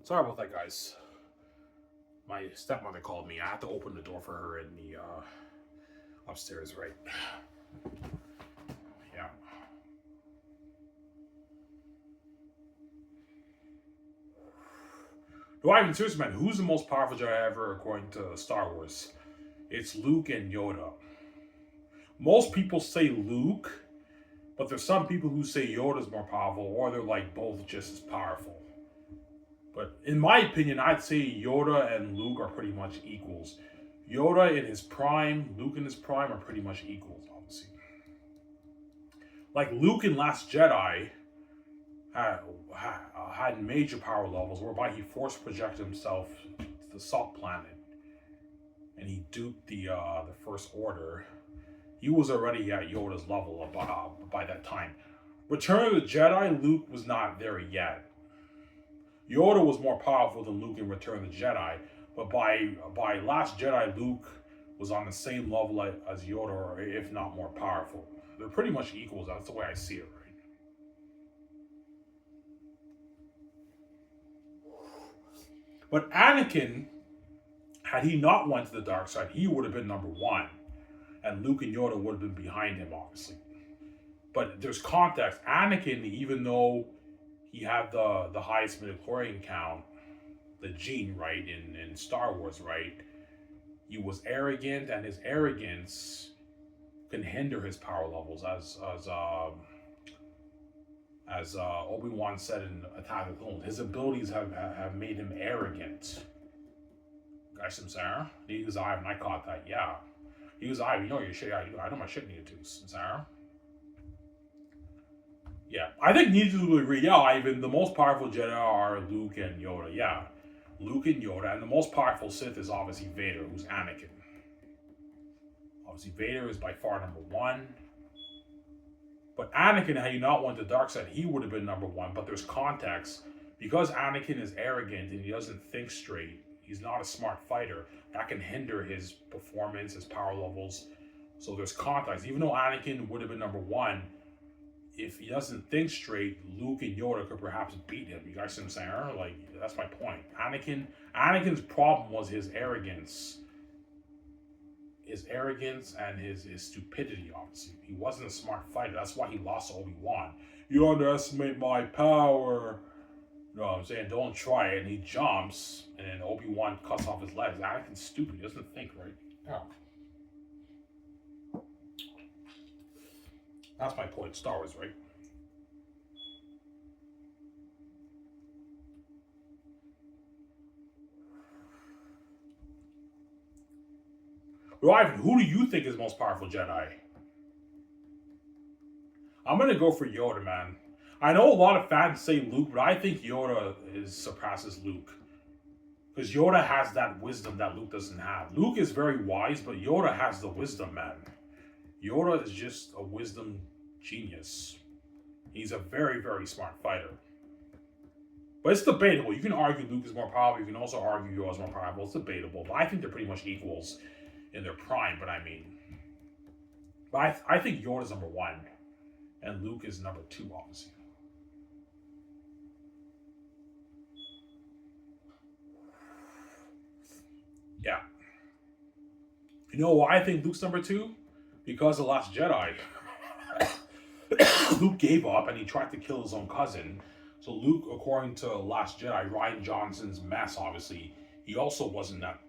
Sorry about that, guys. My stepmother called me. I had to open the door for her in the upstairs, right? Yeah. No, I even seriously, man, who's the most powerful Jedi ever according to Star Wars? It's Luke and Yoda. Most people say Luke, but there's some people who say Yoda's more powerful, or they're like both just as powerful. But in my opinion, I'd say Yoda and Luke are pretty much equals. Yoda in his prime, Luke in his prime are pretty much equals, obviously. Like Luke in Last Jedi had major power levels whereby he force projected himself to the Salt Planet, and he duped the First Order. He was already at Yoda's level by that time. Return of the Jedi, Luke was not there yet. Yoda was more powerful than Luke in Return of the Jedi, but by Last Jedi, Luke was on the same level as Yoda, or if not more powerful. They're pretty much equals. That's the way I see it, right? But Anakin, had he not went to the dark side, he would have been number one, and Luke and Yoda would have been behind him, obviously. But there's context. Anakin, even though he had the highest midichlorian count, the gene, right, in Star Wars, right, he was arrogant, and his arrogance can hinder his power levels, as Obi-Wan said in Attack of the Clones. His abilities have made him arrogant. Guys, Sarah, he was Ivan. I caught that. Yeah, he was Ivan. You know your shit. I know my shit needed to, Sarah. Yeah, I think neither will agree. Yeah, Ivan, the most powerful Jedi are Luke and Yoda. Yeah, Luke and Yoda, and the most powerful Sith is obviously Vader, who's Anakin. Obviously, Vader is by far number one. But Anakin, had he not went to the dark side, he would have been number one. But there's context. Because Anakin is arrogant and he doesn't think straight, he's not a smart fighter, that can hinder his performance, his power levels. So there's context. Even though Anakin would have been number one, if he doesn't think straight, Luke and Yoda could perhaps beat him. You guys see what I'm saying? Like, that's my point. Anakin's problem was his arrogance. His arrogance and his stupidity, obviously. He wasn't a smart fighter. That's why he lost to Obi-Wan. You underestimate my power. You know what I'm saying? Don't try it. And he jumps, and then Obi-Wan cuts off his legs. Anakin's stupid. He doesn't think, right? Yeah. That's my point. Star Wars, right? Well, Ivan, who do you think is the most powerful Jedi? I'm gonna go for Yoda, man. I know a lot of fans say Luke, but I think Yoda surpasses Luke. Because Yoda has that wisdom that Luke doesn't have. Luke is very wise, but Yoda has the wisdom, man. Yoda is just a wisdom genius. He's a very, very smart fighter. But it's debatable. You can argue Luke is more powerful. You can also argue Yoda is more powerful. It's debatable. But I think they're pretty much equals in their prime. But I think Yoda's number one. And Luke is number two, obviously. Yeah. You know why I think Luke's number two? Because of Last Jedi. Luke gave up and he tried to kill his own cousin. So Luke, according to Last Jedi, Rian Johnson's mess, obviously, he also wasn't that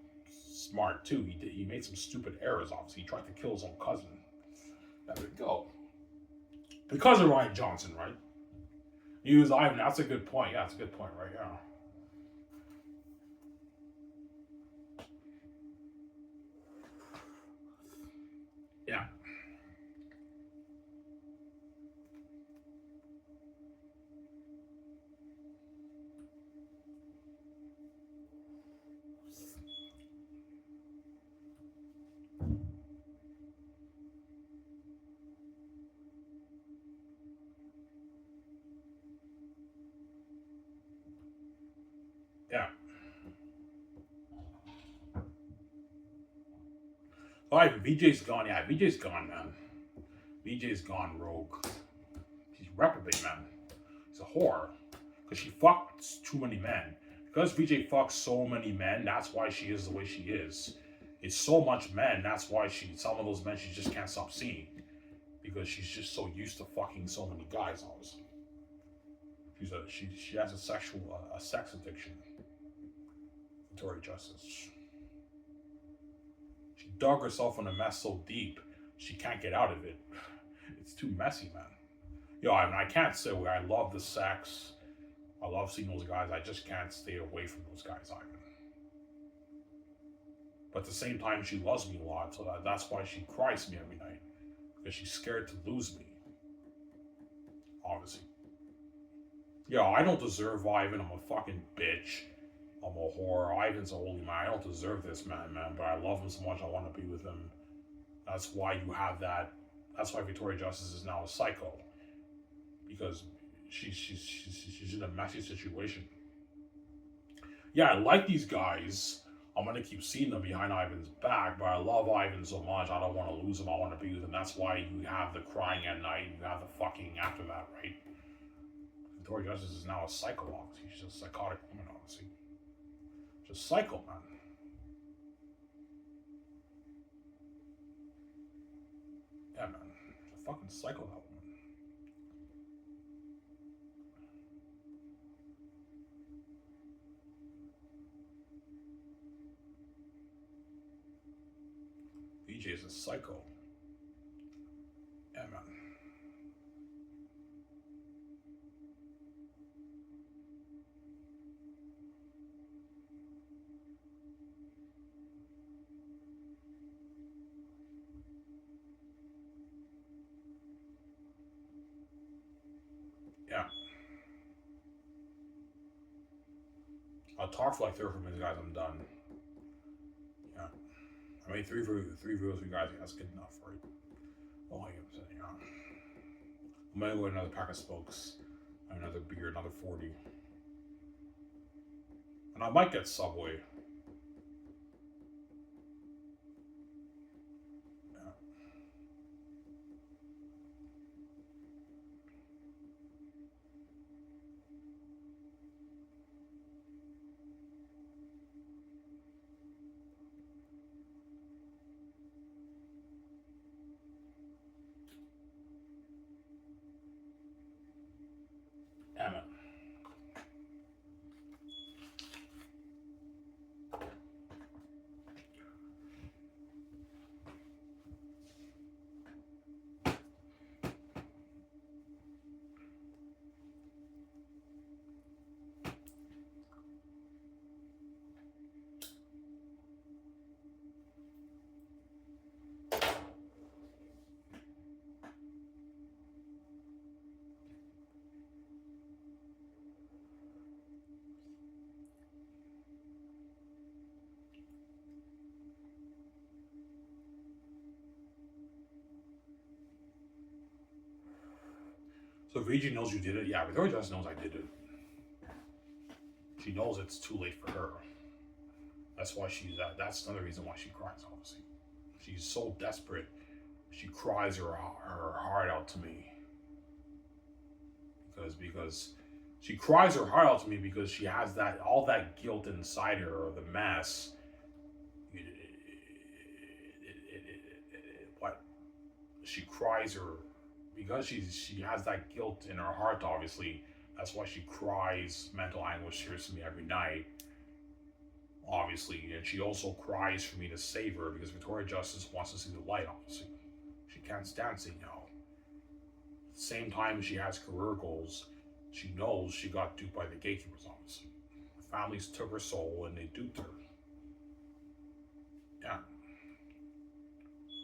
smart too. He made some stupid errors, obviously. He tried to kill his own cousin. There we go. Because of Rian Johnson, right? He was Ivan. That's a good point. Yeah, that's a good point, right? Yeah. Yeah. Yeah. All right, VJ's gone. Yeah, VJ's gone, man. VJ's gone rogue. She's reprobate, man. She's a whore. Because she fucked too many men. Because VJ fucks so many men, that's why she is the way she is. It's so much men, that's why some of those men she just can't stop seeing. Because she's just so used to fucking so many guys, obviously. She has a sex addiction. Victoria Justice. She dug herself in a mess so deep, she can't get out of it. It's too messy, man. Yo, I can't say I love the sex. I love seeing those guys. I just can't stay away from those guys, Ivan. But at the same time, she loves me a lot, so that's why she cries to me every night. Because she's scared to lose me. Obviously. Yo, I don't deserve Ivan. I'm a fucking bitch. I'm a whore. Ivan's a holy man. I don't deserve this man. But I love him so much. I want to be with him. That's why you have that. That's why Victoria Justice is now a psycho. Because she's in a messy situation. Yeah, I like these guys. I'm gonna keep seeing them behind Ivan's back, but I love Ivan so much. I don't want to lose him. I want to be with him. That's why you have the crying at night. You have the fucking after that, right? Victoria Justice is now a psycho, obviously. She's a psychotic woman, obviously. She's a psycho, man. Yeah, man. She's a fucking psycho, that woman. VJ is a psycho. Yeah, man. Yeah. I'll talk for like 30 minutes, guys. I'm done. Yeah. I made three videos for you guys. That's good enough, right? Oh, I'm saying, yeah. I'm gonna go with another pack of smokes, another beer, another 40. And I might get Subway. Yeah. Damn it. So VG knows you did it. Yeah, Victoria just knows I did it. She knows it's too late for her. That's why she's that. That's another reason why she cries. Obviously, she's so desperate. She cries her heart out to me. Because she cries her heart out to me because she has that all that guilt inside her, or the mess. What she cries her because she has that guilt in her heart. Obviously, that's why she cries mental anguish tears to me every night. Obviously, and she also cries for me to save her because Victoria Justice wants to see the light. Obviously, she can't stand saying no. At the same time, she has career goals. She knows she got duped by the gatekeepers. Obviously, the families took her soul and they duped her. Yeah,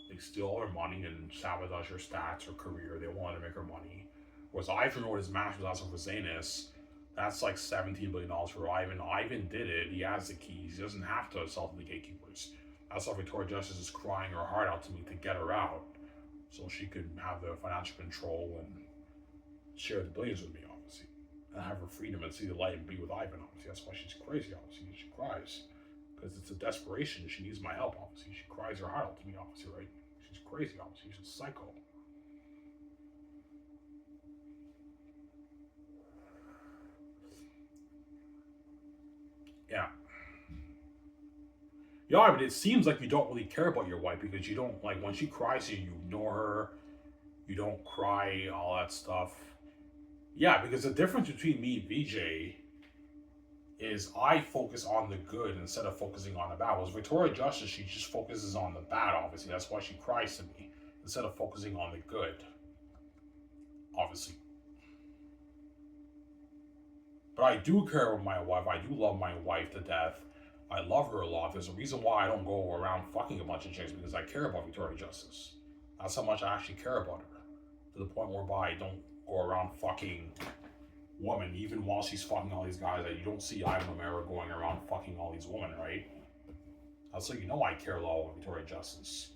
they steal all her money and sabotage her stats, her career. They want to make her money. Whereas Ivan wrote his master's class for Holiness. That's like $17 billion for Ivan. Ivan did it. He has the keys. He doesn't have to sell to the gatekeepers. That's why Victoria Justice is crying her heart out to me to get her out, so she could have the financial control and share the billions with me, obviously, and have her freedom and see the light and be with Ivan, obviously. That's why she's crazy, obviously. She cries because it's a desperation. She needs my help, obviously. She cries her heart out to me, obviously, right? She's crazy, obviously. She's a psycho. Yeah. Yeah, but it seems like you don't really care about your wife because you don't, like, when she cries, you ignore her, you don't cry, all that stuff. Yeah, because the difference between me and VJ is I focus on the good instead of focusing on the bad. Whereas Victoria Justice, she just focuses on the bad, obviously. That's why she cries to me instead of focusing on the good, obviously. But I do care about my wife. I do love my wife to death. I love her a lot. There's a reason why I don't go around fucking a bunch of chicks because I care about Victoria Justice. That's how much I actually care about her. To the point whereby I don't go around fucking women, even while she's fucking all these guys. That you don't see Ivan O'Mara going around fucking all these women, right? That's so you know I care a lot about Victoria Justice.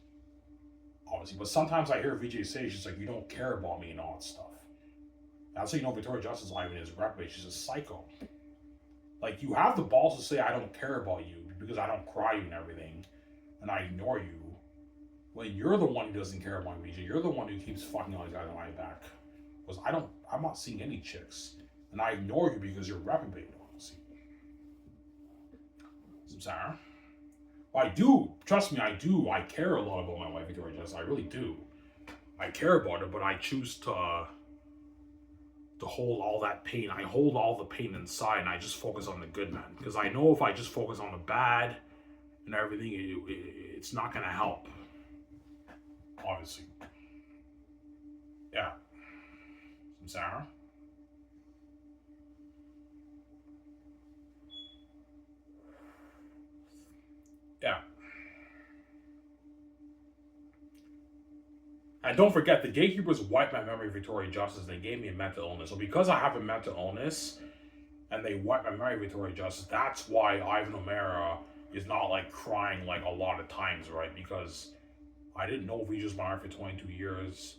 Obviously. But sometimes I hear VJ say, she's like, you don't care about me and all that stuff. That's how you know Victoria Justice Ivan is reprobate. She's a psycho. Like, you have the balls to say I don't care about you because I don't cry you and everything, and I ignore you. When you're the one who doesn't care about me, VJ. You're the one who keeps fucking all these guys on my back. Because I'm not seeing any chicks. And I ignore you because you're reprobate, honestly. Sarah. Well, I do. Trust me, I do. I care a lot about my wife, Victoria Justice. I really do. I care about her, but I choose to hold all that pain. I hold all the pain inside, and I just focus on the good, man. Because I know if I just focus on the bad and everything, it's not going to help. Obviously. Yeah. Sarah? Yeah. And don't forget, the gatekeepers wiped my memory of Victoria Justice. They gave me a mental illness. So because I have a mental illness, and they wiped my memory of Victoria Justice, that's why Ivan O'Mara is not like crying like a lot of times, right? Because I didn't know VJ was my wife for 22 years.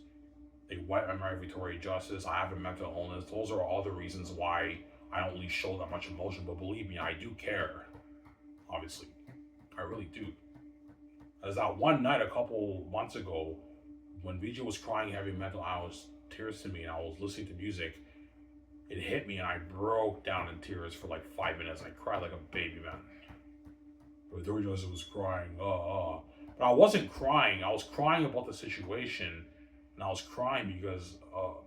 They wiped my memory of Victoria Justice. I have a mental illness. Those are all the reasons why I don't really show that much emotion. But believe me, I do care. Obviously. I really do. As that one night a couple months ago, when VJ was crying heavy mental, I was tears to me, and I was listening to music. It hit me, and I broke down in tears for like 5 minutes. I cried like a baby, man. Victoria Justice was crying, But I wasn't crying. I was crying about the situation, and I was crying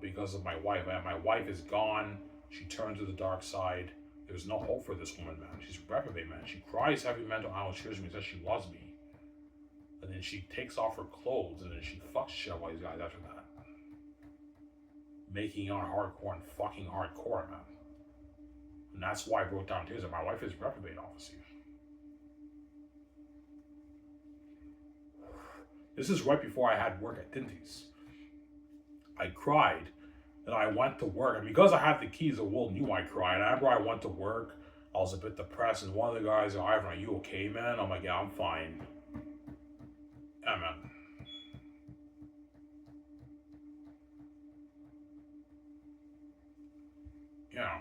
because of my wife. My wife is gone. She turned to the dark side. There's no hope for this woman, man. She's reprobate, man. She cries heavy mental hours, tears me, says she loves me. And then she takes off her clothes, and then she fucks shit out these guys after that. Making on hardcore and fucking hardcore, man. And that's why I broke down tears. And my wife is reprobate, obviously. This is right before I had work at Tinty's. I cried, and I went to work. And because I had the keys, the world knew I cried. And I remember I went to work. I was a bit depressed, and one of the guys, Ivan, are you okay, man? I'm like, yeah, I'm fine. Yeah, man. Yeah.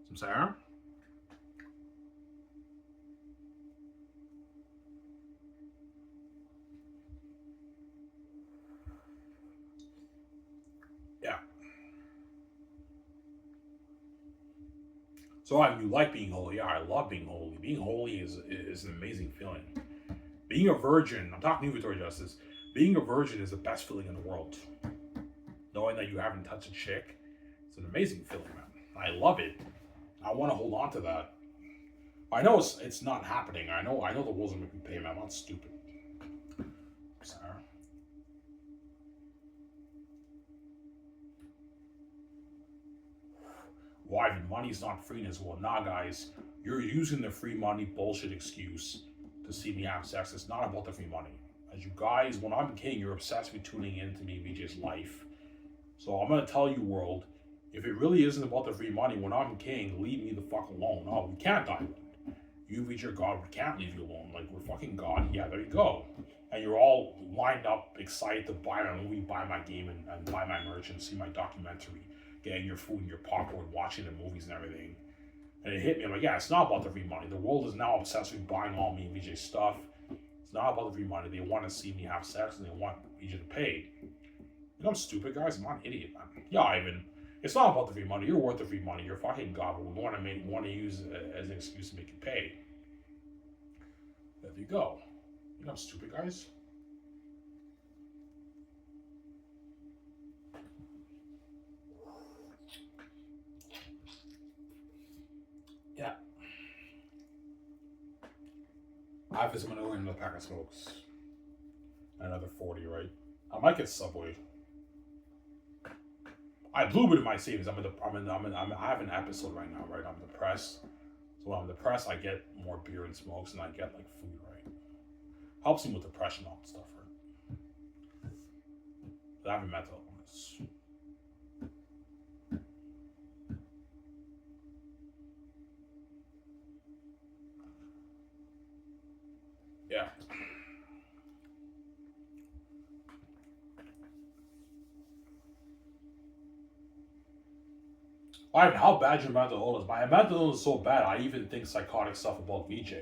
Some Sarah? Yeah. So you like being holy? Yeah, I love being holy. Being holy is an amazing feeling. Being a virgin, I'm talking to you, Victoria Justice. Being a virgin is the best feeling in the world. Knowing that you haven't touched a chick, it's an amazing feeling, man. I love it. I want to hold on to that. I know it's not happening. I know the rules are making me pay, man. I'm not stupid. Sarah. Why money's not freeness? Well, nah, guys. You're using the free money bullshit excuse to see me have sex. It's not about the free money. As you guys, when I'm king, you're obsessed with tuning into me, VJ's life. So I'm gonna tell you, world, if it really isn't about the free money, when I'm king, leave me the fuck alone. No, we can't die alone. You reach your God, we can't leave you alone. Like, we're fucking God. Yeah, there you go. And you're all lined up, excited to buy my movie, buy my game, and buy my merch and see my documentary. getting your food and your popcorn, watching the movies and everything. And it hit me. I'm like, yeah, it's not about the free money. The world is now obsessed with buying all me and VJ stuff. It's not about the free money. They want to see me have sex and they want VJ to pay. You know I'm stupid, guys? I'm not an idiot, man. Yeah, Ivan. It's not about the free money. You're worth the free money. You're fucking God, but we want to use it as an excuse to make you pay. There you go. You know I'm stupid, guys? Yeah. I have this manure in the pack of smokes. Another 40, right? I might get Subway. I blew it in my savings. I have an episode right now, right? I'm depressed. So when I'm depressed, I get more beer and smokes, and I get like food, right? Helps me with depression, all that stuff, right? But I have a mental illness. Yeah. Ivan, how bad your mental illness? My mental illness is so bad, I even think psychotic stuff about VJ.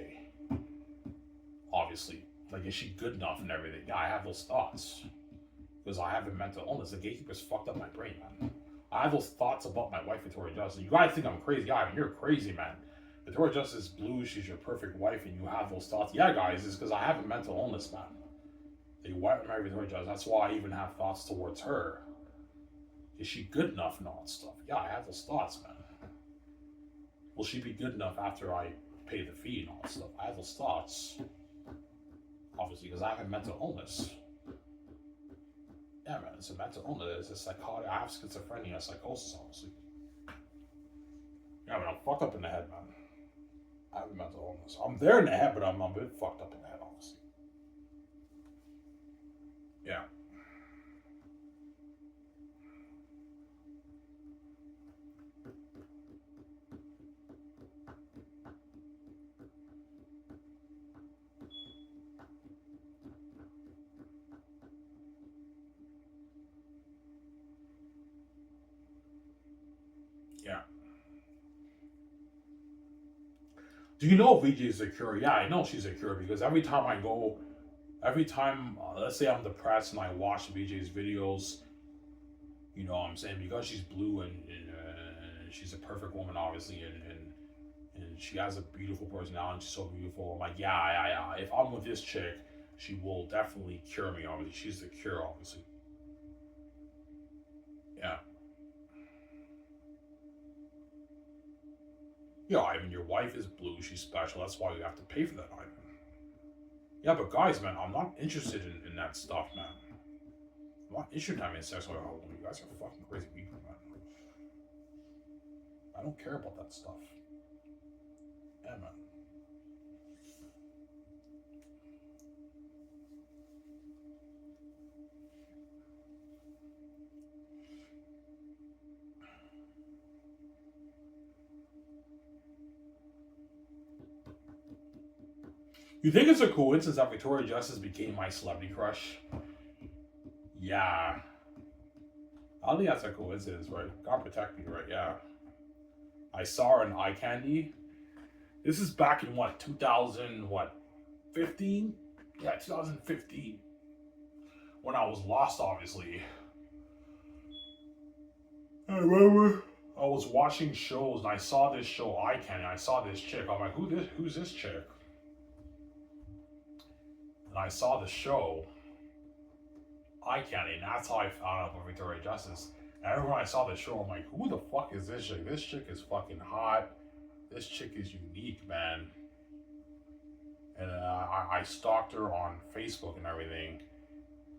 Obviously. Like, is she good enough and everything? Yeah, I have those thoughts. Because I have a mental illness. The gatekeeper's fucked up my brain, man. I have those thoughts about my wife, Victoria Justice. You guys think I'm crazy. Yeah, you're crazy, man. Victoria Justice is blue, she's your perfect wife, and you have those thoughts. Yeah, guys, it's because I have a mental illness, man. They want to marry Victoria Justice. That's why I even have thoughts towards her. Is she good enough and all that stuff? Yeah, I have those thoughts, man. Will she be good enough after I pay the fee and all that stuff? I have those thoughts. Obviously, because I have a mental illness. Yeah, man, it's a mental illness. It's a psychotic. I have schizophrenia, psychosis, obviously. Yeah, man, I'm fucked up in the head, man. I have a mental illness. I'm there in the head, but I'm a bit fucked up in the head, obviously. Yeah. Yeah. Do you know VJ is secure? Yeah, I know she's secure because every time let's say I'm depressed and I watch VJ's videos, you know what I'm saying? Because she's blue and she's a perfect woman, obviously, and she has a beautiful personality and she's so beautiful. I'm like, yeah. If I'm with this chick, she will definitely cure me, obviously. She's the cure, obviously. Yeah. Yeah, Ivan, your wife is blue. She's special. That's why you have to pay for that, Ivan. Yeah, but guys, man, I'm not interested in that stuff, man. I'm not interested in having sex with a woman. You guys are fucking crazy people, man. I don't care about that stuff. Yeah, man. You think it's a coincidence that Victoria Justice became my celebrity crush? Yeah. I don't think that's a coincidence, right? God protect me, right? Yeah. I saw her in Eye Candy. This is back in 15? Yeah, 2015. When I was lost, obviously. I remember I was watching shows and I saw this show, Eye Candy. I saw this chick. I'm like, who's this chick? And I saw the show, Eye Candy, and that's how I found out about Victoria Justice. And every time I saw the show, I'm like, who the fuck is this chick? This chick is fucking hot. This chick is unique, man. And I stalked her on Facebook and everything.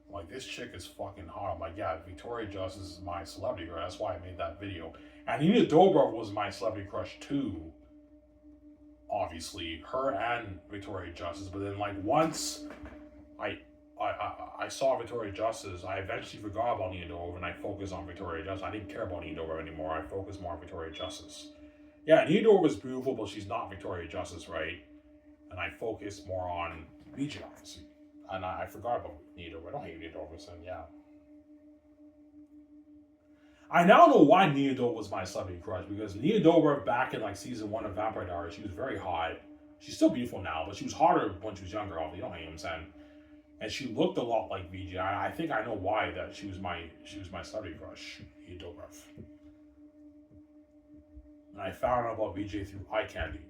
I'm like, this chick is fucking hot. I'm like, yeah, Victoria Justice is my celebrity crush. That's why I made that video. And Nina Dobrev was my celebrity crush too. Obviously, her and Victoria Justice. But then, like, once I saw Victoria Justice, I eventually forgot about Nina Dobrev and I focused on Victoria Justice. I didn't care about Nina Dobrev anymore. I focused more on Victoria Justice. Yeah, Nina Dobrev is beautiful, but she's not Victoria Justice, right? And I focused more on VJ, obviously. And I forgot about Nina Dobrev. I don't hate Nina Dobrev, so yeah. I now know why Nia Doe was my celebrity crush, because Nia Doe back in like season 1 of Vampire Diaries, she was very hot. She's still beautiful now, but she was hotter when she was younger. Obviously, you know what I'm saying. And she looked a lot like VJ. I think I know why that she was my celebrity crush, Nia Doe. And I found out about VJ through eye candy.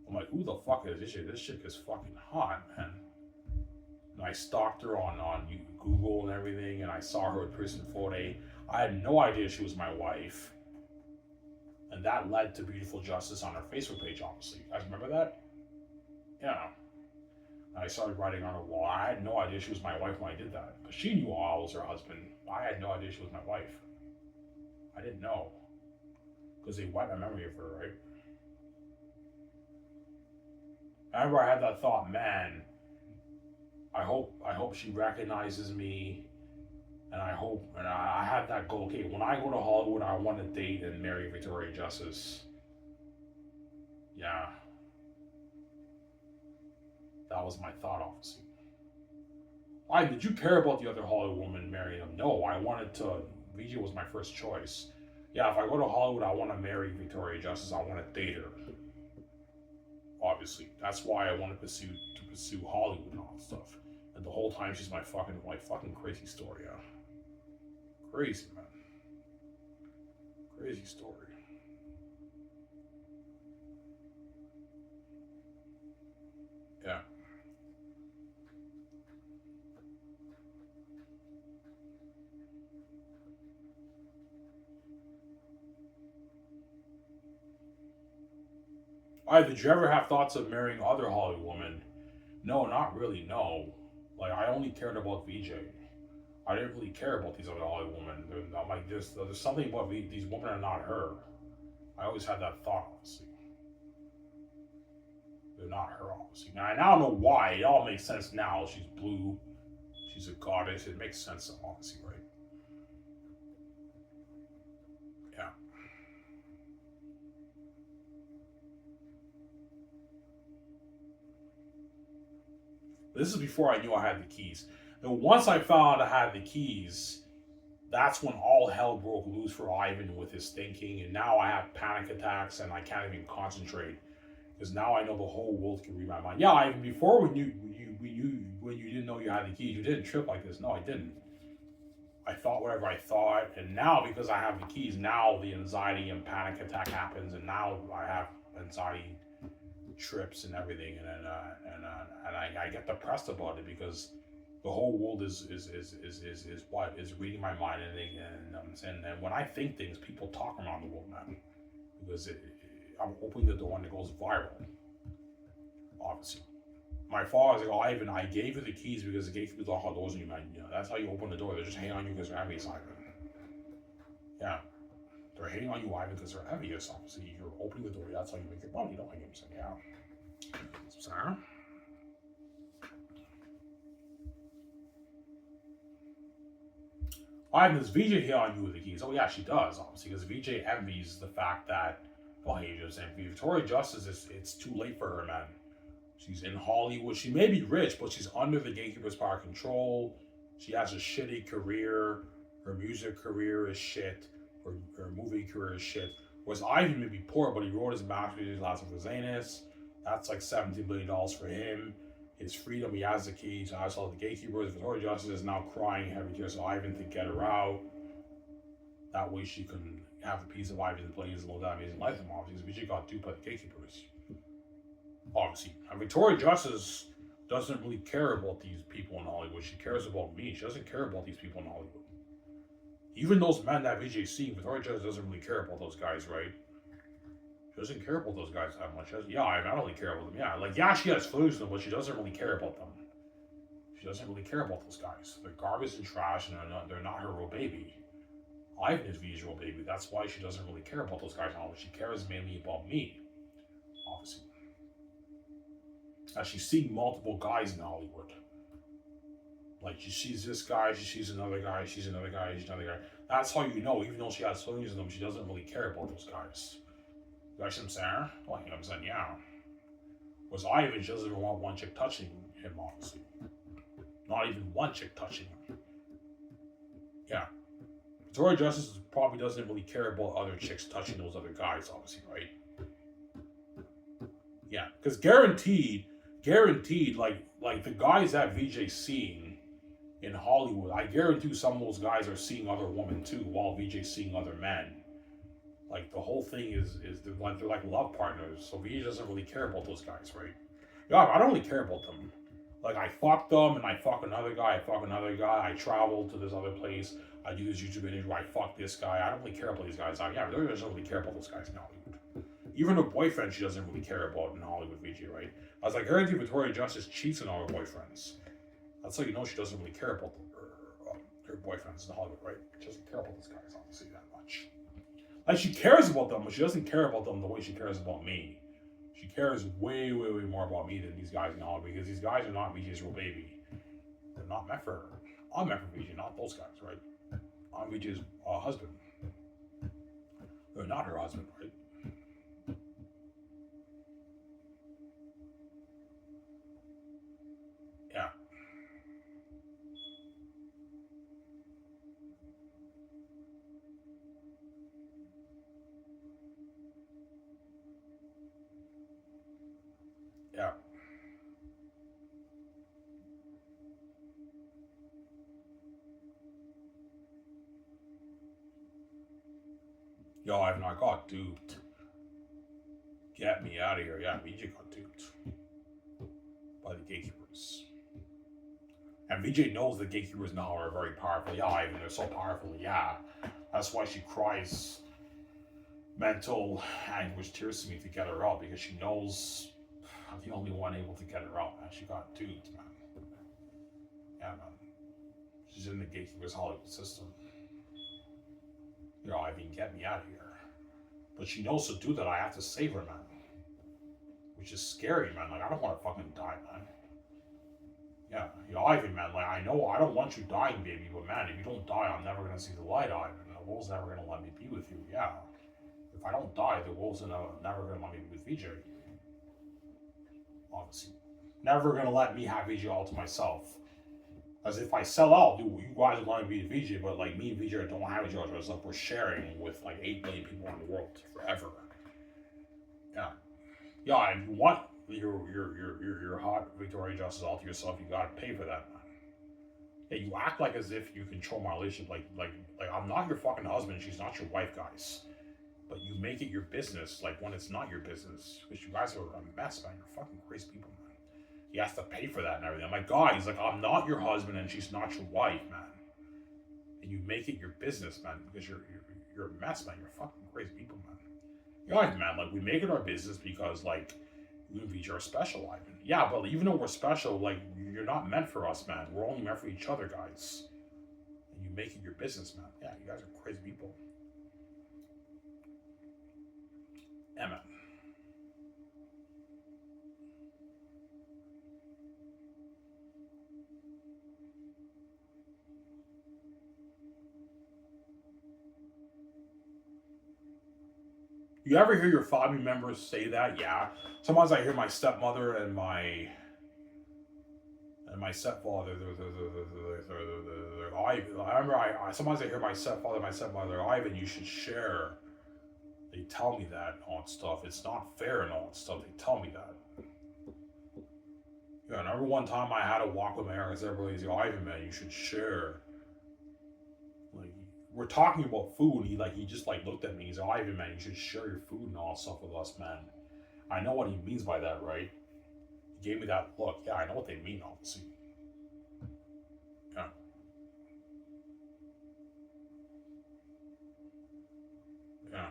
I'm like, who the fuck is this shit? This chick is fucking hot, man. And I stalked her on Google and everything, and I saw her with Prison Forte. I had no idea she was my wife. And that led to Beautiful Justice on her Facebook page, obviously. You guys remember that? Yeah. And I started writing on her wall. I had no idea she was my wife when I did that. Because she knew I was her husband. I had no idea she was my wife. I didn't know. Because they wiped my memory of her, right? I remember I had that thought, man, I hope she recognizes me, and I had that goal. Okay, when I go to Hollywood, I want to date and marry Victoria Justice. Yeah, that was my thought, obviously. Why did you care about the other Hollywood woman marrying them? No, I wanted to. VJ was my first choice. Yeah, if I go to Hollywood, I want to marry Victoria Justice. I want to date her. Obviously, that's why I want to pursue Hollywood and all that stuff. And the whole time she's my fucking crazy story, yeah. Crazy, man. Crazy story. Yeah. Did you ever have thoughts of marrying other Hollywood women? No, not really, no. Like, I only cared about VJ. I didn't really care about these other Hollywood women. I'm like, there's something about these women are not her. I always had that thought, obviously. They're not her, obviously. Now, I now know why. It all makes sense now. She's blue. She's a goddess. It makes sense, obviously, right? Yeah. This is before I knew I had the keys. And once I found I had the keys, that's when all hell broke loose for Ivan with his thinking. And now I have panic attacks and I can't even concentrate. Because now I know the whole world can read my mind. Yeah, Ivan, before when you didn't know you had the keys, you didn't trip like this. No, I didn't. I thought whatever I thought. And now because I have the keys, now the anxiety and panic attack happens. And now I have anxiety trips and everything, and I get depressed about it because the whole world is reading my mind and when I think things, people talk around the world, man, because I'm opening the door and it goes viral. Obviously, my father's like, "Oh, Ivan, I gave you the keys because the gatekeepers lock all doors on you, man. You know, that's how you open the door. They're just hanging on you because they're heavy, Ivan. Yeah." They're hitting on you, Ivan, because they're heavy. Yes, obviously, you're opening the door. That's how you make your money. You don't make him say, yeah. Sorry. Ivan, does VJ hit on you with the keys? Oh, yeah, she does, obviously, because VJ envies the fact that, well, he just envies Victoria Justice. It's too late for her, man. She's in Hollywood. She may be rich, but she's under the gatekeeper's power control. She has a shitty career. Her music career is shit. Her movie career is shit. Whereas Ivan may be poor, but he wrote his masterpiece, Last of Holiness. That's like $17 billion for him. His freedom, he has the keys. I saw the gatekeepers. Victoria Justice is now crying heavy tears to Ivan to get her out. That way she can have a piece of Ivan's plays and live that amazing life. Obviously, because VJ got duped by the gatekeepers. Obviously. And Victoria Justice doesn't really care about these people in Hollywood. She cares about me. She doesn't care about these people in Hollywood. Even those men that VJ's seeing, Victoria Justice doesn't really care about those guys, right? She doesn't care about those guys that much. Yeah, I don't really care about them. Yeah, like, yeah, she has feelings for them, but she doesn't really care about them. She doesn't really care about those guys. They're garbage and trash, and they're not her real baby. Ivan is VJ's real baby. That's why she doesn't really care about those guys. She cares mainly about me, obviously. As she's seeing multiple guys in Hollywood. Like, she sees this guy, she sees another guy, she's another guy, she's another guy. That's how you know, even though she has feelings in them, she doesn't really care about those guys. You guys see what I'm saying? Well, you know what I'm saying? Yeah. Whereas Ivan, she doesn't even want one chick touching him, obviously. Not even one chick touching him. Yeah. Victoria Justice probably doesn't really care about other chicks touching those other guys, obviously, right? Yeah, because guaranteed, like the guys that VJ's seeing in Hollywood, I guarantee some of those guys are seeing other women too, while VJ's seeing other men. Like the whole thing is they're like love partners. So VJ doesn't really care about those guys, right? Yeah, I don't really care about them. Like I fuck them and I fuck another guy, I fuck another guy, I travel to this other place, I do this YouTube interview, I fuck this guy. I don't really care about these guys. Yeah, Victoria doesn't really care about those guys in Hollywood. Even her boyfriend she doesn't really care about in Hollywood, VJ, right? I was like, guarantee Victoria Justice cheats on all her boyfriends. That's how you know she doesn't really care about her boyfriends in Hollywood, right? She doesn't care about those guys, obviously, that much. Like, she cares about them, but she doesn't care about them the way she cares about me. She cares way, way, way more about me than these guys in Hollywood, because these guys are not VJ's real baby. They're not meant for her. I'm meant for VJ, not those guys, right? I'm VJ's husband. They're not her husband, right? Yeah. Yeah. Yo, I got duped. Get me out of here. Yeah, VJ got duped by the gatekeepers. And VJ knows the gatekeepers now are very powerful. Yeah, Ivan, they're so powerful. Yeah. That's why she cries mental anguish tears to me to get her out, because she knows I'm the only one able to get her out, man. She got duped, man. Yeah, man. She's in the gatekeepers Hollywood system. Ivan, get me out of here. But she knows to do that, I have to save her, man. Which is scary, man. Like, I don't want to fucking die, man. Yeah, Ivan, man, like, I know I don't want you dying, baby, but man, if you don't die, I'm never gonna see the light, Ivan. The world's never gonna let me be with you, yeah. If I don't die, the world's never gonna let me be with VJ. Obviously. Never gonna let me have VJ all to myself. As if I sell out, dude, you guys want to be with VJ, but like me and VJ don't have each other, it's like we're sharing with like 8 billion people in the world forever. Yeah. Yeah, and you want your hot Victoria Justice all to yourself, you gotta pay for that, man. Yeah, you act like as if you control my relationship, like I'm not your fucking husband, she's not your wife, guys. But you make it your business, like when it's not your business, because you guys are a mess, man. You're fucking crazy people, man. You have to pay for that and everything. I'm like, guys, like I'm not your husband and she's not your wife, man. And you make it your business, man, because you're a mess, man. You're fucking crazy people, man. Yeah, man, like we make it our business because like you and VJ are special, Ivan. Yeah, but even though we're special, like you're not meant for us, man. We're only meant for each other, guys. And you make it your business, man. Yeah, you guys are crazy people. Yeah, man. You ever hear your family members say that? Yeah. Sometimes I hear my stepmother and my stepfather. I remember I sometimes I hear my stepfather, my stepmother, Ivan, you should share. They tell me that and all that stuff. It's not fair and all that stuff. They tell me that. Yeah, I remember one time I had to walk with my parents. Everybody's like, Ivan, man, you should share. Like we're talking about food. He just like looked at me. He's like, Ivan, man, you should share your food and all that stuff with us, man. I know what he means by that, right? He gave me that look. Yeah, I know what they mean, obviously. Yeah. Yeah.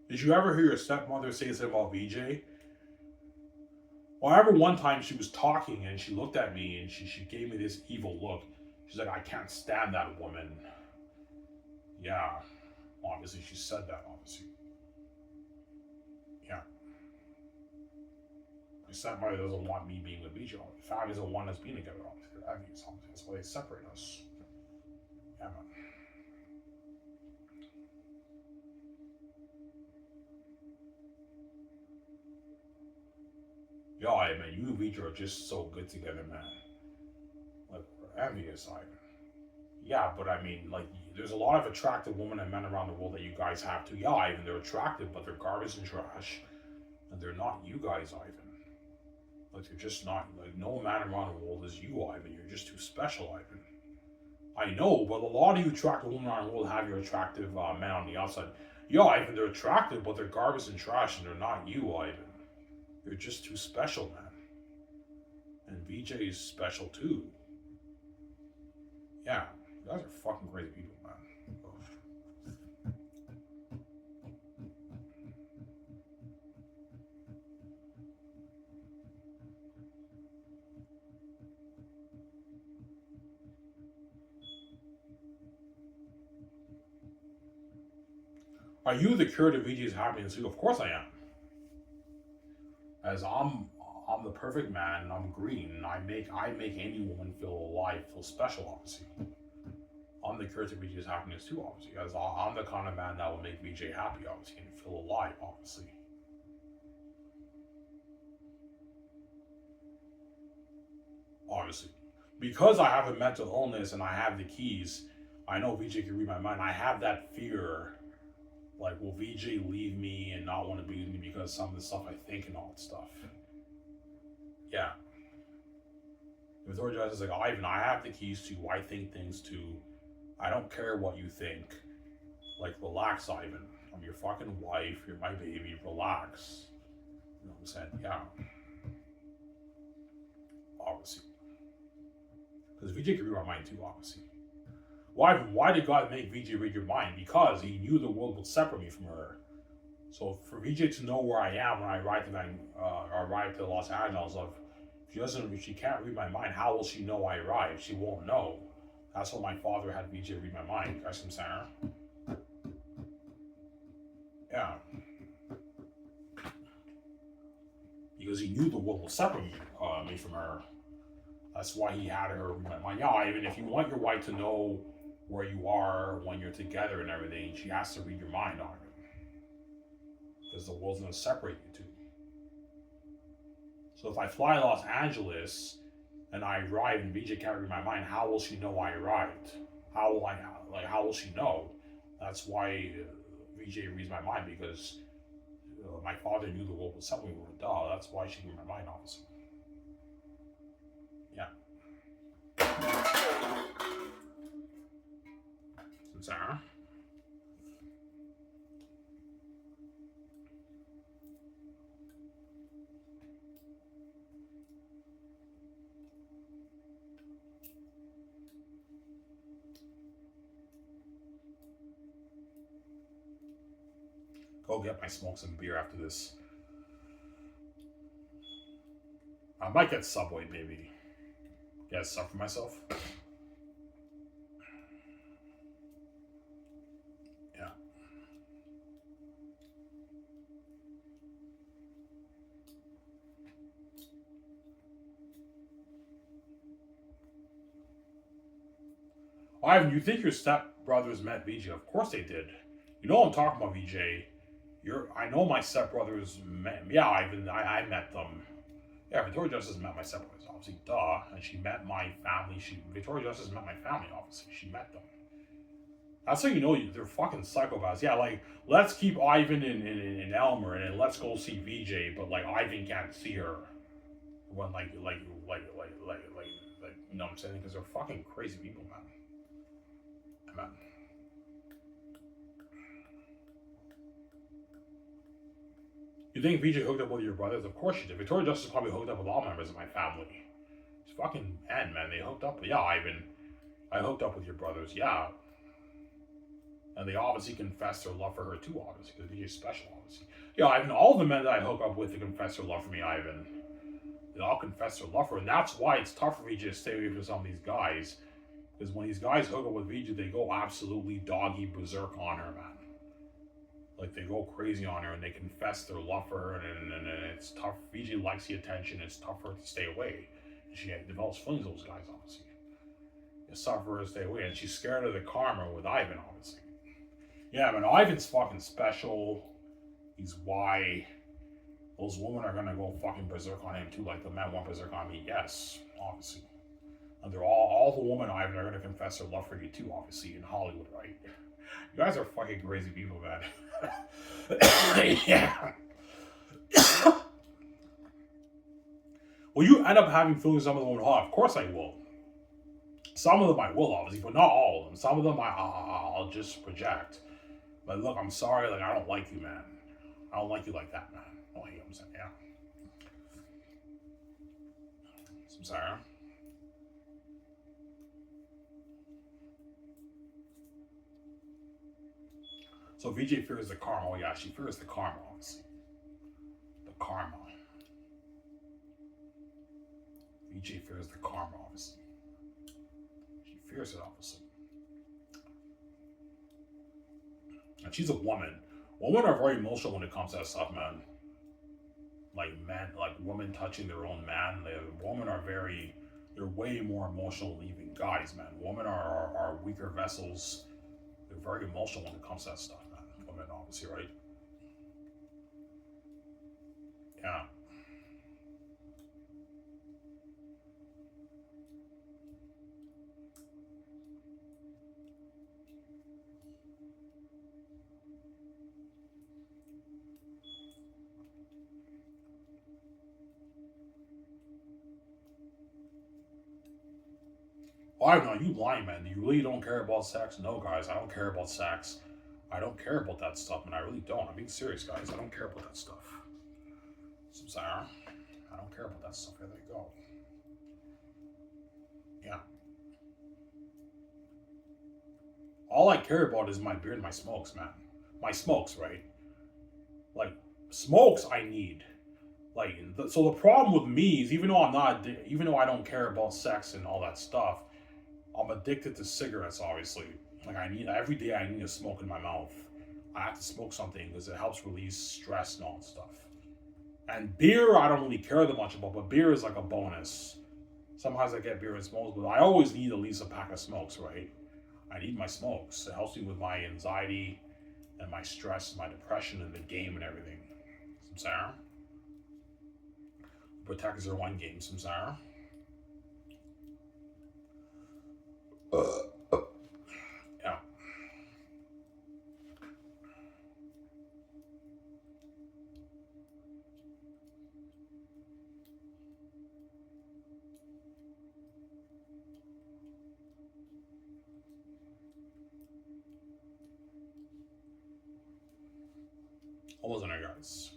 Did you ever hear your stepmother say something about VJ? Well, I remember one time she was talking and she looked at me and she gave me this evil look. She's like, I can't stand that woman. Yeah. Obviously, she said that, obviously. Yeah. My stepmother doesn't want me being with VJ. The family doesn't want us being together, obviously. That's why they separate us. Yeah, man. Yo, I mean, you and VJ are just so good together, man. Like, we're envious, Ivan. Yeah, but I mean, like, there's a lot of attractive women and men around the world that you guys have too. Yeah, Ivan, they're attractive, but they're garbage and trash. And they're not you guys, Ivan. Like, they're just not, like, no man around the world is you, Ivan. You're just too special, Ivan. I know, but a lot of you attractive women around the world have your attractive men on the outside. Yeah, Ivan, they're attractive, but they're garbage and trash, and they're not you, Ivan. You're just too special, man. And VJ is special too. Yeah, you guys are fucking great people, man. Are you the cure to VJ's happiness too? Of course I am. As I'm the perfect man. I'm green. I make any woman feel alive, feel special. Obviously, I'm the cure to VJ's happiness too. Obviously, as I'm the kind of man that will make VJ happy. Obviously, and feel alive. Obviously, obviously, because I have a mental illness and I have the keys. I know VJ can read my mind. I have that fear. Like, will VJ leave me and not want to be with me because some of the stuff I think and all that stuff? Yeah. Victoria Justice is like, Ivan, I have the keys to, I think things too. I don't care what you think. Like, relax, Ivan. I'm your fucking wife. You're my baby. Relax. You know what I'm saying? Yeah. Obviously. Because VJ can read my mind too, obviously. Why did God make VJ read your mind? Because he knew the world would separate me from her. So for VJ to know where I am when I arrive to Los Angeles, if she can't read my mind, how will she know I arrived? She won't know. That's why my father had VJ read my mind. Guys from Sarah. Yeah. Because he knew the world will separate me from her. That's why he had her read my mind. Yeah, even if you want your wife to know where you are when you're together and everything, she has to read your mind on it. Because the world's going to separate you two. So if I fly to Los Angeles and I arrive and VJ can't read my mind, how will she know I arrived? How will she know? That's why VJ reads my mind, because my father knew the world was separate. We were duh. That's why she read my mind, obviously. Yeah. Sarah. Go get my smoke some beer after this. I might get Subway, maybe. Get stuff for myself. Yeah. Ivan, you think your stepbrothers met VJ? Of course they did. You know I'm talking about VJ. I know my stepbrothers met. Yeah, Ivan, I met them. Yeah, Victoria Justice met my stepbrothers, obviously, duh. And she met my family. Victoria Justice met my family, obviously. She met them. That's how you know they're fucking psychopaths. Yeah, like, let's keep Ivan in Elmer and then let's go see VJ, but like Ivan can't see her. When you know what I'm saying? Because they're fucking crazy people, man. Man. You think VJ hooked up with your brothers? Of course she did. Victoria Justice probably hooked up with all members of my family. It's fucking man. They hooked up. Yeah, Ivan. I hooked up with your brothers. Yeah. And they obviously confessed their love for her too, obviously, because VJ's special, obviously. Yeah, Ivan, all the men that I hook up with, they confess their love for me, Ivan. They all confess their love for her. And that's why it's tough for VJ to stay away from some of these guys. Because when these guys hook up with VJ, they go absolutely doggy berserk on her, man. Like, they go crazy on her and they confess their love for her, and it's tough. VJ likes the attention. It's tough for her to stay away. And she develops feelings for those guys, obviously. suffer stay away, and she's scared of the karma with Ivan, obviously. Yeah, but Ivan's fucking special. He's why those women are gonna go fucking berserk on him too, like the men went berserk on me. Yes, obviously. And they're all the women Ivan are gonna confess their love for you too, obviously, in Hollywood, right? You guys are fucking crazy people, man. Yeah. Will you end up having feelings some of the women? Oh, of course I will. Some of them I will, obviously, but not all of them. Some of them I'll just project. But look, I'm sorry, like, I don't like you, man. I don't like you like that, man. Oh, you know what I'm saying? Yeah. I'm sorry. So VJ fears the karma. Oh, yeah, she fears the karma, obviously. The karma. VJ fears the karma, obviously. She fears it, obviously. And she's a woman. Women are very emotional when it comes to that stuff, man. Like men, like women touching their own man. Women are they're way more emotional than even guys, man. Women are weaker vessels. They're very emotional when it comes to that stuff, man. Women, obviously, right? Yeah. Why not? You lying, man. You really don't care about sex? No, guys, I don't care about sex. I don't care about that stuff, man. I really don't. I'm being serious, guys. I don't care about that stuff. So, Sarah, I don't care about that stuff. There you go. Yeah. All I care about is my beer and my smokes, man. My smokes, right? Like, smokes I need. Like, so the problem with me is even though I don't care about sex and all that stuff, I'm addicted to cigarettes, obviously. Like, every day I need to smoke in my mouth. I have to smoke something because it helps release stress and all that stuff. And beer, I don't really care that much about, but beer is like a bonus. Sometimes I get beer and smokes, but I always need at least a pack of smokes, right? I need my smokes. It helps me with my anxiety and my stress, my depression, and the game and everything. Samsara. Protect 01 game, Samsara. Yeah. Almost there, guys.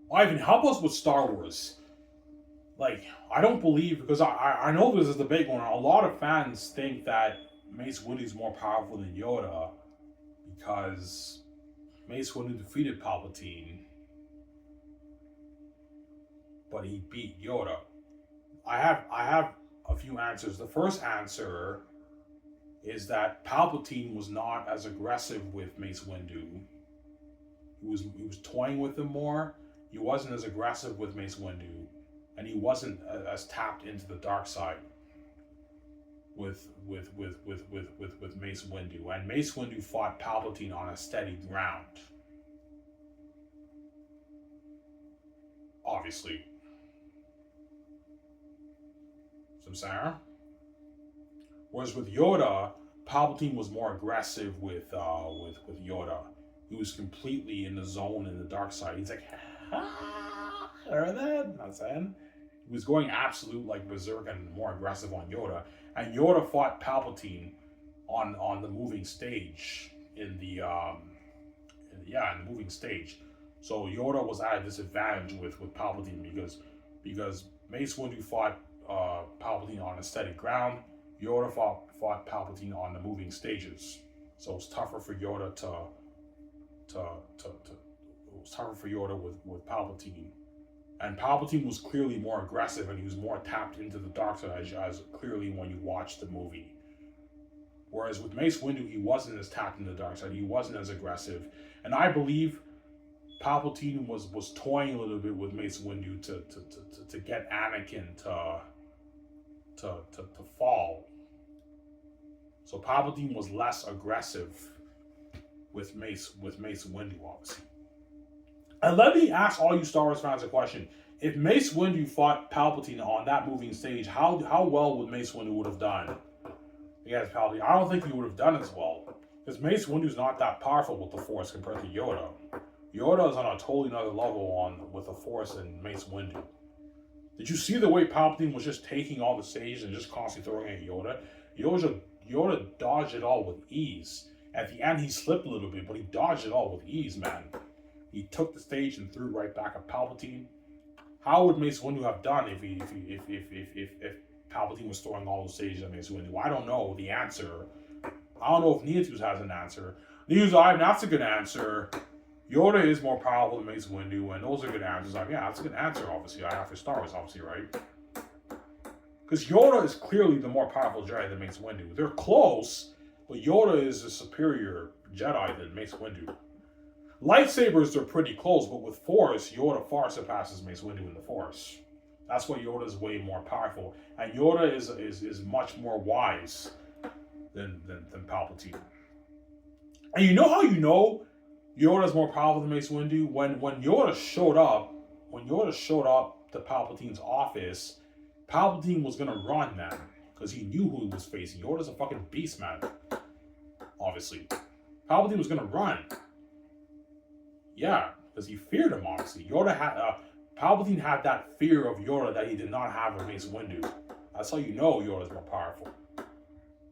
Ivan, help us with Star Wars. Like, I don't believe, because I know this is the big one. A lot of fans think that Mace Windu's more powerful than Yoda because Mace Windu defeated Palpatine, but he beat Yoda. I have a few answers. The first answer is that Palpatine was not as aggressive with Mace Windu. He was toying with him more. He wasn't as aggressive with Mace Windu, and he wasn't as tapped into the dark side with Mace Windu. And Mace Windu fought Palpatine on a steady ground. Obviously. Samsara? Whereas with Yoda, Palpatine was more aggressive with Yoda. He was completely in the zone in the dark side. He's like, remember that? I'm saying? He was going absolute like berserk and more aggressive on Yoda. And Yoda fought Palpatine on the moving stage in the in the moving stage. So Yoda was at a disadvantage with Palpatine because Mace Windu fought Palpatine on a steady ground. Yoda fought Palpatine on the moving stages. So it's tougher for Yoda it was tougher for Yoda with Palpatine. And Palpatine was clearly more aggressive and he was more tapped into the dark side as clearly when you watch the movie. Whereas with Mace Windu, he wasn't as tapped into the dark side. He wasn't as aggressive. And I believe Palpatine was toying a little bit with Mace Windu to get Anakin to fall. So Palpatine was less aggressive with Mace Windu, obviously. And let me ask all you Star Wars fans a question. If Mace Windu fought Palpatine on that moving stage, how well would Mace Windu would have done against Palpatine? I don't think he would have done as well. Because Mace Windu's not that powerful with the Force compared to Yoda. Yoda is on a totally another level with the Force than Mace Windu. Did you see the way Palpatine was just taking all the stage and just constantly throwing at Yoda? Yoda dodged it all with ease. At the end, he slipped a little bit, but he dodged it all with ease, man. He took the stage and threw right back at Palpatine. How would Mace Windu have done if Palpatine was throwing all the stages at Mace Windu? I don't know the answer. I don't know if Neatus has an answer. Neatus, that's a good answer. Yoda is more powerful than Mace Windu, and those are good answers. That's a good answer, obviously. After Star Wars, obviously, right? Because Yoda is clearly the more powerful Jedi than Mace Windu. They're close, but Yoda is a superior Jedi than Mace Windu. Lightsabers are pretty close, but with Force, Yoda far surpasses Mace Windu in the Force. That's why Yoda is way more powerful. And Yoda is much more wise than Palpatine. And you know how you know Yoda's more powerful than Mace Windu? When Yoda showed up to Palpatine's office, Palpatine was gonna run, man. Because he knew who he was facing. Yoda's a fucking beast, man. Obviously. Palpatine was gonna run. Yeah, because he feared him, obviously. Palpatine had that fear of Yoda that he did not have with Mace Windu. That's how you know Yoda's more powerful.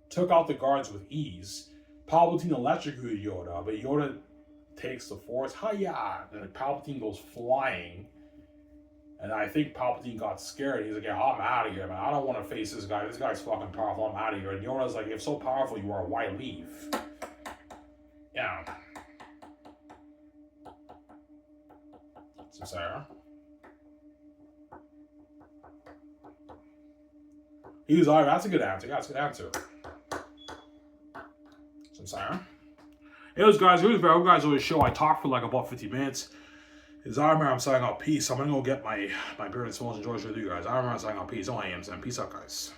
Took out the guards with ease. Palpatine electrocuted Yoda, but Yoda takes the Force, hi-ya, and Palpatine goes flying. And I think Palpatine got scared. He's like, yeah, I'm out of here, man. I don't want to face this guy. This guy's fucking powerful. I'm out of here. And Yoda's like, if so powerful you are, why leave? Yeah. So Sarah. He was like, that's a good answer. Yeah, that's a good answer. So Sarah. Anyways, guys, I hope you guys enjoyed the show. I talked for like about 50 minutes. It's Iron I'm signing out. Peace. I'm gonna go get my beer and smalls and George with you guys. Iron signing out. Peace. Only I am saying peace out, guys.